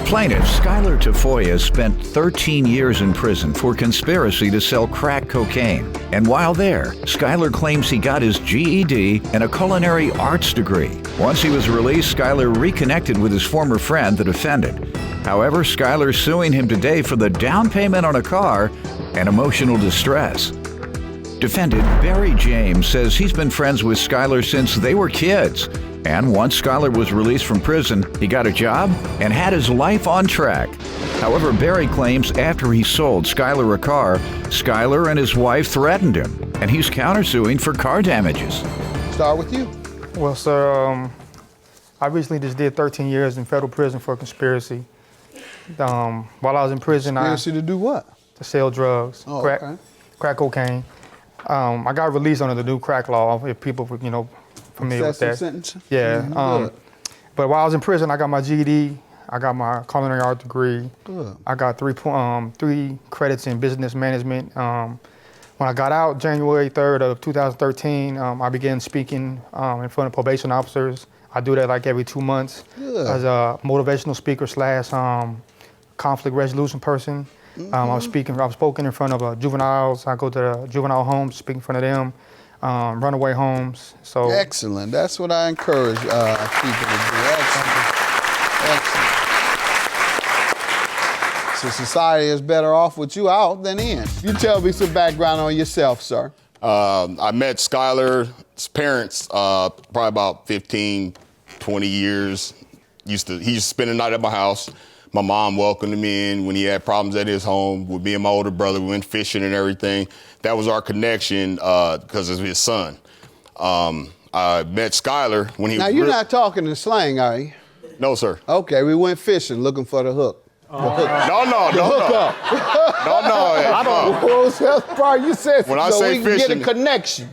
Plaintiff Skylar Tafoya spent 13 years in prison for conspiracy to sell crack cocaine. And while there, Skylar claims he got his GED and a culinary arts degree. Once he was released, Skylar reconnected with his former friend, the defendant. However, Skylar's suing him today for the down payment on a car and emotional distress. Defendant Barry James says he's been friends with Skylar since they were kids. And once Skylar was released from prison, he got a job and had his life on track. However, Barry claims after he sold Skylar a car, Skylar and his wife threatened him, and he's countersuing for car damages. Start with you. Well, sir, I recently just did 13 years in federal prison for conspiracy. While I was in prison, Conspiracy to do what? To sell drugs, crack cocaine. I got released under the new crack law, if people were, familiar with that. Sentence? Yeah. But while I was in prison, I got my GED, I got my culinary art degree. Good. I got three credits in business management. When I got out, January 3rd of 2013, I began speaking in front of probation officers. I do that like every 2 months. Good. As a motivational speaker / conflict resolution person. I've spoken in front of juveniles. I go to the juvenile homes, speak in front of them, runaway homes. So excellent. That's what I encourage people to do. Excellent. So society is better off with you out than in. You tell me some background on yourself, sir. I met Skylar's parents probably about 15, 20 years. He used to spend the night at my house. My mom welcomed him in when he had problems at his home with me and my older brother. We went fishing and everything. That was our connection because of his son. I met Skylar when he was... Now, you're not talking in slang, are you? No, sir. Okay, we went fishing looking for the hook. No. I don't know. What was part you said? When I so say we can fishing, get a connection.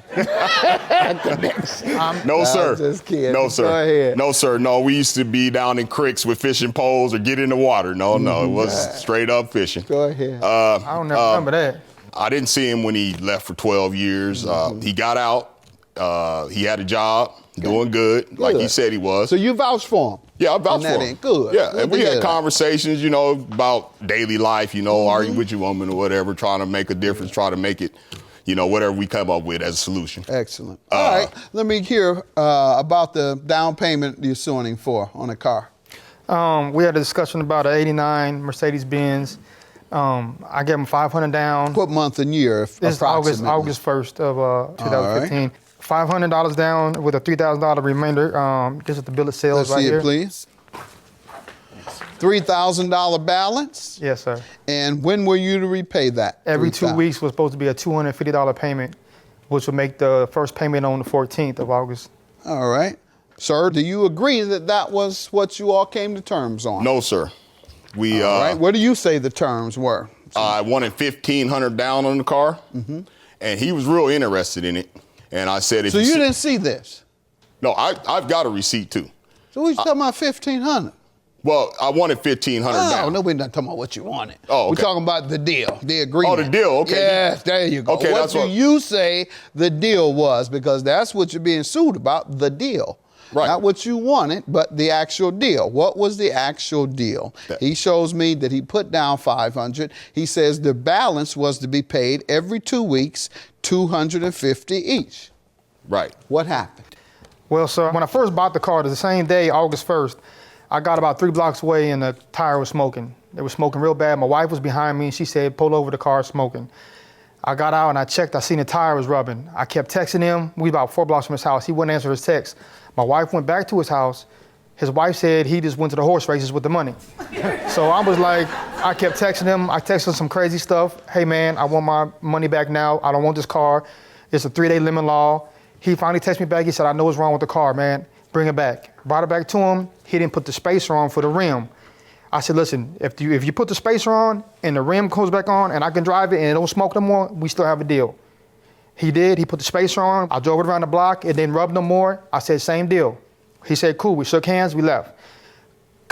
No, sir. I'm just kidding. No, sir. Go ahead. No, sir. No, we used to be down in creeks with fishing poles or get in the water. No, it was straight up fishing. Go ahead. I don't remember that. I didn't see him when he left for 12 years. He got out. He had a job, doing good, like he said he was. So you vouched for him? Yeah, I vouched for him. Good. Yeah, good and we had that. conversations, about daily life, arguing with your woman or whatever, trying to make a difference, try to make it, whatever we come up with as a solution. Excellent. All right, let me hear about the down payment you're suing him for on a car. We had a discussion about an '89 Mercedes-Benz. I gave him $500 down. What month and year, This is August approximately? 1st of 2015. $500 down with a $3,000 remainder. This is the bill of sales Let's right see here. it, please. $3,000 balance? Yes, sir. And when were you to repay that? Every 2 weeks was supposed to be a $250 payment, which would make the first payment on the 14th of August. All right. Sir, do you agree that that was what you all came to terms on? No, sir. All right. What do you say the terms were? I wanted $1,500 down on the car, and he was real interested in it. And I said, So you didn't see this? No, I've got a receipt too. So we talking about $1,500? Well, I wanted $1,500 down. No, we're not talking about what you wanted. Oh, okay. We're talking about the deal, the agreement. Oh, the deal, okay. Yes, there you go. Okay, what that's do what you say the deal was? Because that's what you're being sued about, the deal. Right. Not what you wanted, but the actual deal. What was the actual deal? He shows me that he put down $500. He says the balance was to be paid every 2 weeks, $250 each. Right. What happened? Well, sir, when I first bought the car, the same day, August 1st, I got about 3 blocks away and the tire was smoking. It was smoking real bad. My wife was behind me and she said, pull over, the car smoking. I got out and I checked, I seen the tire was rubbing. I kept texting him. We about 4 blocks from his house. He wouldn't answer his text. My wife went back to his house. His wife said he just went to the horse races with the money. So I was like, I kept texting him. I texted him some crazy stuff. Hey man, I want my money back now. I don't want this car. It's a 3-day limit law. He finally texted me back. He said, I know what's wrong with the car, man. Bring it back. Brought it back to him. He didn't put the spacer on for the rim. I said, listen, if you put the spacer on and the rim comes back on and I can drive it and it don't smoke no more, we still have a deal. He did. He put the spacer on. I drove it around the block. It didn't rub no more. I said, same deal. He said, cool. We shook hands. We left.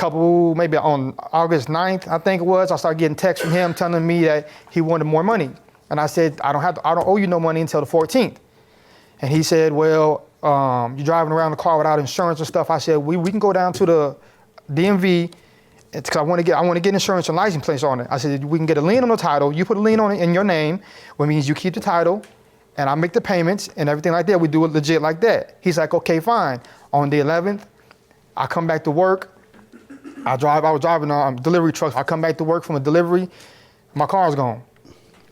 Maybe on August 9th, I think it was, I started getting texts from him telling me that he wanted more money. And I said, I don't owe you no money until the 14th. And he said, well, you're driving around the car without insurance and stuff. I said, we can go down to the DMV It's because I want to get insurance and license plates on it. I said, we can get a lien on the title. You put a lien on it in your name, which means you keep the title, and I make the payments and everything like that. We do it legit like that. He's like, okay, fine. On the 11th, I come back to work. I was driving delivery trucks. I come back to work from a delivery. My car's gone.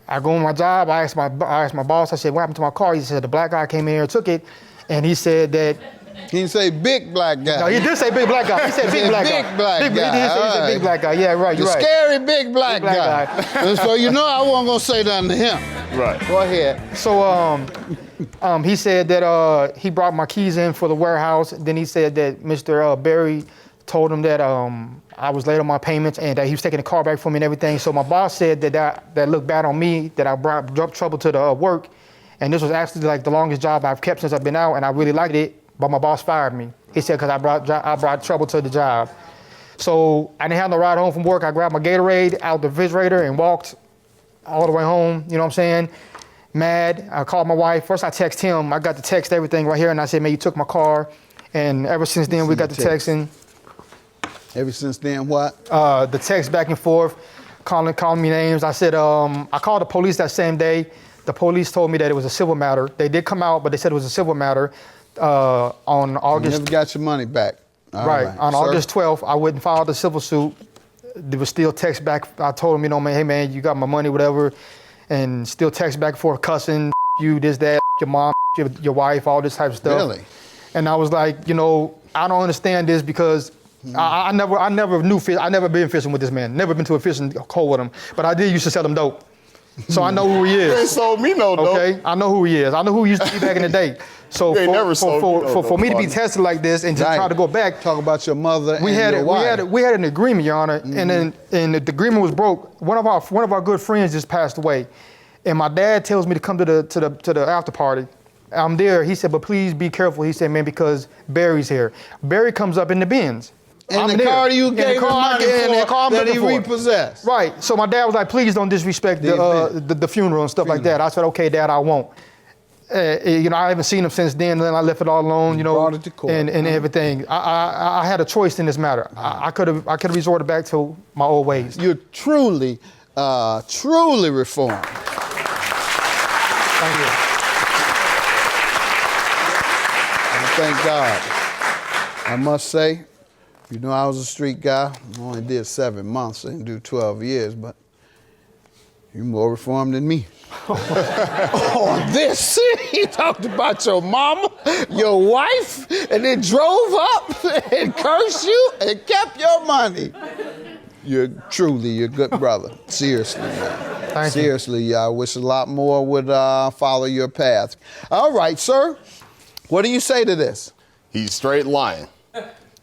I go on my job. I asked my boss. I said, what happened to my car? He said, the black guy came in here and took it, and he said that. He didn't say big black guy. No, he did say big black guy. He said big black guy. Big black guy. He said big black guy. Yeah, right. You're right. Scary big black guy. So you know I wasn't gonna say nothing to him. Right. Go ahead. So he said that he brought my keys in for the warehouse. Then he said that Mr. Berry told him that I was late on my payments and that he was taking the car back for me and everything. So my boss said that looked bad on me, that I brought trouble to the work. And this was actually like the longest job I've kept since I've been out, and I really liked it. But my boss fired me. He said because I brought trouble to the job. So I didn't have no ride home from work. I grabbed my Gatorade out the refrigerator and walked all the way home. You know what I'm saying? Mad. I called my wife. First I texted him. I got the text, everything right here, and I said, man, you took my car. And ever since then we got the texting. Ever since then, what? The text back and forth, calling me names. I said, I called the police that same day. The police told me that it was a civil matter. They did come out, but they said it was a civil matter. On August. You never got your money back. Right. On August 12th, I went and filed the civil suit. There was still text back. I told him, you know, man, hey man, you got my money, whatever, and still text back for cussing, you, this, that, your mom, your wife, all this type of stuff. Really? And I was like, you know, I don't understand this because I never knew fish. I never been fishing with this man. Never been to a fishing hole with him. But I did used to sell him dope. So I know who he is. They sold me no dope. Okay, I know who he is. I know who he used to be back in the day. So for me to be tested like this and to try to go back. Talk about your mother and your wife. We had an agreement, Your Honor, and the agreement was broke. One of our good friends just passed away, and my dad tells me to come to the after party. I'm there. He said, but please be careful. He said, man, because Barry's here. Barry comes up in the Benz. And the car you gave him money for that he repossessed. Right. So my dad was like, please don't disrespect the funeral and stuff like that. I said, okay, Dad, I won't. You know, I haven't seen him since then. And then I left it all alone, you know, brought it to court. and everything. I had a choice in this matter. I could have resorted back to my old ways. You're truly reformed. Thank you. And thank God. I must say, you know, I was a street guy. I only did 7 months. I didn't do 12 years, but you're more reformed than me. On this, he talked about your mama, your wife, and then drove up and cursed you and kept your money. You're a good brother. Seriously, man. Thank you. Seriously, I wish a lot more would follow your path. All right, sir. What do you say to this? He's straight lying.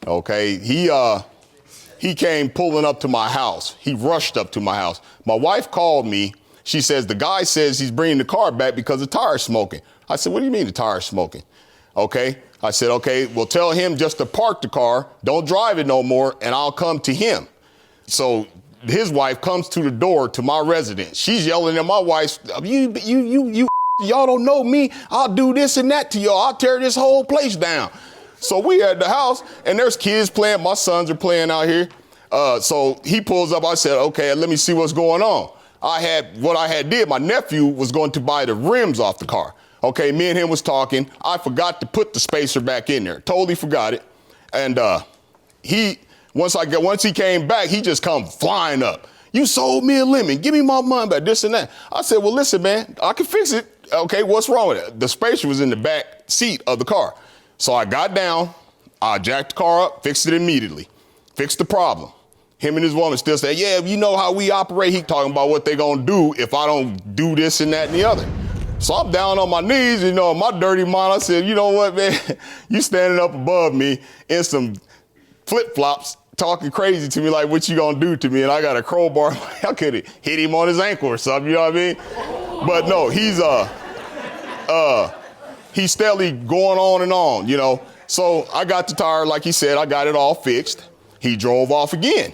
Okay, he came pulling up to my house. He rushed up to my house. My wife called me. She says, the guy says he's bringing the car back because the tire's smoking. I said, what do you mean the tire's smoking? Okay, I said, okay, well, tell him just to park the car, don't drive it no more, and I'll come to him. So his wife comes to the door to my residence. She's yelling at my wife, y'all don't know me. I'll do this and that to y'all. I'll tear this whole place down. So we at the house, and there's kids playing. My sons are playing out here. So he pulls up. I said, okay, let me see what's going on. What I had did, my nephew was going to buy the rims off the car. Okay, me and him was talking. I forgot to put the spacer back in there. Totally forgot it. And once he came back, he just come flying up. You sold me a lemon. Give me my money back, this and that. I said, well, listen, man, I can fix it. Okay, what's wrong with it? The spacer was in the back seat of the car. So I got down, I jacked the car up, fixed it immediately, fixed the problem. Him and his woman still say, yeah, you know how we operate. He talking about what they gonna do if I don't do this and that and the other. So I'm down on my knees, you know, in my dirty mind, I said, you know what, man, you standing up above me in some flip-flops, talking crazy to me like what you gonna do to me, and I got a crowbar. I could have hit him on his ankle or something, you know what I mean? But no, he's steadily going on and on, you know. So I got the tire, like he said, I got it all fixed. He drove off again,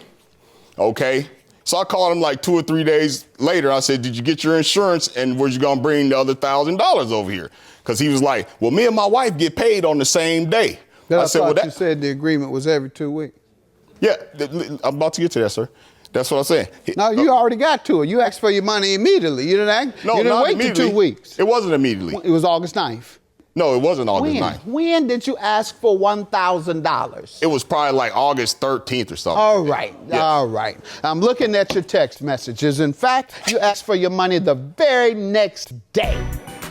okay? So I called him like 2 or 3 days later. I said, did you get your insurance, and were you gonna bring the other $1,000 over here? Because he was like, well, me and my wife get paid on the same day. I said, well, you said the agreement was every 2 weeks. Yeah, I'm about to get to that, sir. That's what I'm saying. No, you already got to it. You asked for your money immediately. You didn't not wait till 2 weeks. It wasn't immediately. It was August 9th. No, it wasn't August 9th. When did you ask for $1,000? It was probably like August 13th or something. All right, Yes. all right. I'm looking at your text messages. In fact, you asked for your money the very next day.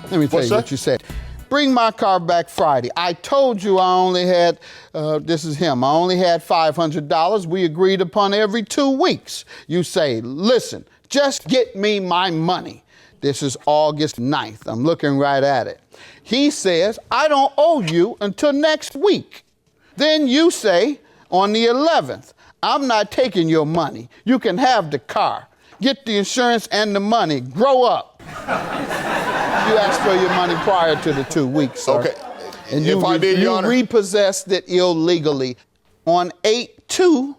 Let me tell you what you said. Bring my car back Friday. I told you I only had, this is him, I only had $500. We agreed upon every 2 weeks. You say, listen, just get me my money. This is August 9th. I'm looking right at it. He says, I don't owe you until next week. Then you say, on the 11th, I'm not taking your money. You can have the car. Get the insurance and the money. Grow up. You asked for your money prior to the 2 weeks, sir. Okay. And If I did, Your Honor. repossessed it illegally. On 8/2,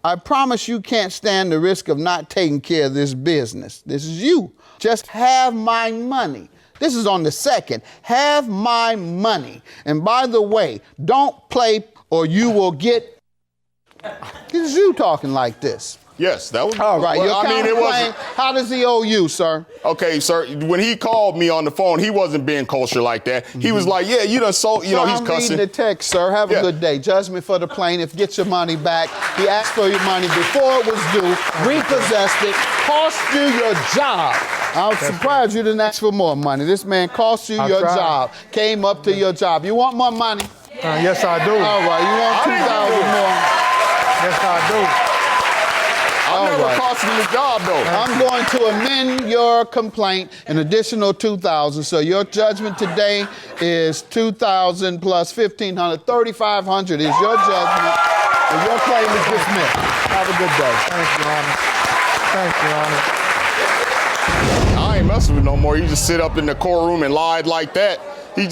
I promise you can't stand the risk of not taking care of this business. This is you. Just have my money. This is on the 2nd. Have my money. And by the way, don't play or you will get... This is you talking like this. Yes, that was. All right, Well, your counterclaim, how does he owe you, sir? Okay, sir. When he called me on the phone, he wasn't being kosher like that. He was like, "Yeah, you done sold." You know, he's I'm cussing. reading the text, sir. Have a good day. Judgment for the plaintiff. Get your money back. He asked for your money before it was due. Repossessed it. Cost you your job. I'm surprised you didn't ask for more money. This man cost you your job. Came up to your job. You want more money? Yes, I do. All right. You want 2,000 more? Yes, I do. I never cost him his job, though. I'm going to amend your complaint an additional 2,000. So your judgment today is 2,000 plus 1,500. 3,500 is your judgment. And your claim is dismissed. Have a good day. Thank you, Your Honor. Thank you, Your Honor. I ain't messing with no more. He just sit up in the courtroom and lied like that. He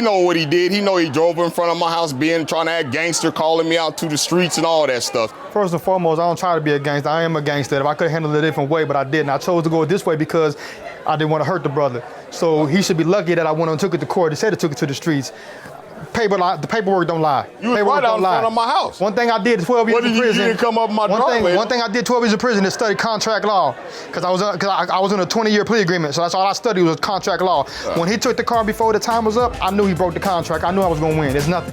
know what he did. He know he drove in front of my house, trying to act gangster, calling me out to the streets and all that stuff. First and foremost, I don't try to be a gangster. I am a gangster. If I could have handled it a different way, but I didn't. I chose to go this way because I didn't want to hurt the brother. So he should be lucky that I went and took it to court. They said it took it to the streets. The paperwork don't lie. You was right out in front of my house. One thing I did 12 years in prison. You didn't come up my driveway. One thing I did 12 years in prison is study contract law, because I was in a 20-year plea agreement. So that's all I studied was contract law. When he took the car before the time was up, I knew he broke the contract. I knew I was going to win. It's nothing.